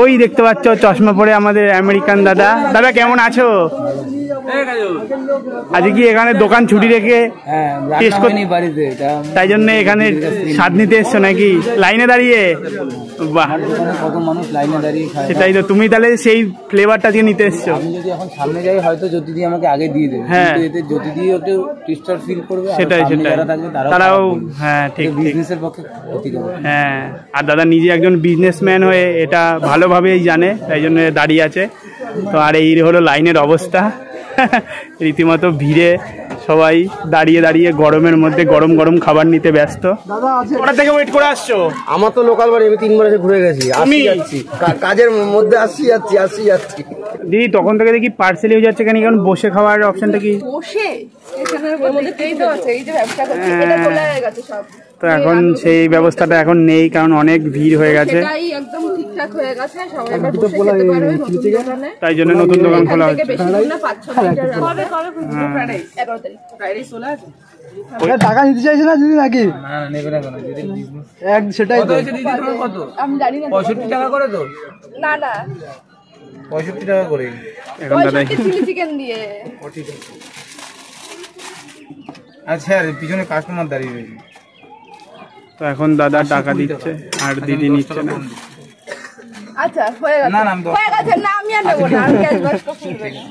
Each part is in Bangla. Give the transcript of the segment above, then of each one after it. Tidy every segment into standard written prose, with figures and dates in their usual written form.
ওই দেখতে পাচ্ছ চশমা পরে আমাদের আমেরিকান দাদা। দাদা কেমন আছো? আজকে কি এখানে দোকান ছুটি রেখে তাই জন্য এখানে স্বাদ নিতে এসছো নাকি লাইনে দাঁড়িয়ে? বাহ, কত মানুষ লাইনে দাঁড়িয়ে খায়। সেটাই তো, তুমি তাহলে সেই ফ্লেভারটা দিয়ে নিতে এসছো। আমি যদি এখন সামনে যাই হয়তো জ্যোতিদি আমাকে আগে দিয়ে দেবে, হ্যাঁ এতে জ্যোতিদি একটু টেস্টার ফিল করবে। সেটাই সেটাই, তারাও হ্যাঁ ঠিক বিজনেসের পক্ষে ক্ষতিকর। হ্যাঁ, আর দাদা নিজে একজন বিজনেসম্যান হয়ে এটা ভালোভাবেই জানে, তাই জন্য দাঁড়িয়ে আছে। তো আর এই হলো লাইনের অবস্থা, রীতিমতো ভিড়ে সবাই দাঁড়িয়ে দাঁড়িয়ে গরমের মধ্যে গরম গরম খাবার নিতে ব্যস্ত। ওটা থেকে ওয়েট করে আসছো? আমার তো লোকাল বাড়ি, আমি 3 বার এসে ঘুরে গেছি, আসি যাচ্ছি কাজের মধ্যে, আসি যাচ্ছি। দিদি তখন থেকে দেখি পার্সেলি হয়ে যাচ্ছে কেন, কারণ বসে খাওয়ার অপশনটা কি? বসে এখানের মধ্যে তো আছে, এই যে ব্যবসা করছে এটা খোলা হয়ে গেছে সব। তো এখন সেই ব্যবস্থাটা এখন নেই, কারণ অনেক ভিড় হয়ে গেছে। সেটাই একদম ঠিকঠাক হয়ে গেছে, সবাই এবার বসে খেতে পারবে নতুন দোকানে। তাই জন্য নতুন দোকান খোলা হচ্ছে। বেশি না 5-6 মিটার কবে ফ্রাইডে 11 তারিখ ফ্রাইডে 16 আছে। টাকা নিতে চাইছে না দিদি নাকি? না নেবে না কেন দিদি, এক সেটাই তো। দিদি তোমার কত? আমি জানি না। 65 টাকা করে তো? না না 65 টাকা করে এখন দাদাই চিলি চিকেন দিয়ে। ও ঠিক আছে। আচ্ছা, আর পিছনে কাস্টমার দাঁড়িয়ে রয়েছে। তো এখন দাদা টাকা দিচ্ছে আর দিদি নিচ্ছে না। আচ্ছা হয়ে গেছে, হয়ে গেছে না, আমি আর নেবো না, আমি ক্যাশ ব্যাক করব না।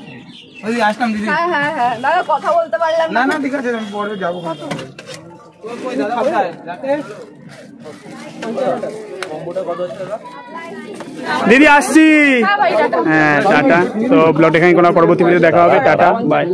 ওই আসলাম দিদি। হ্যাঁ হ্যাঁ হ্যাঁ, না কথা বলতে পারলাম না। না ঠিক আছে, আমি পরে যাবো। কই দাদা কোথায় যাতে? কম্বোটা কত হচ্ছে দাদা? দিদি আসছি। হ্যাঁ ভাই টাটা। হ্যাঁ টাটা। তো ব্লগ এখানে কোনো পরবর্তী ভিডিও দেখা হবে। Tata bye.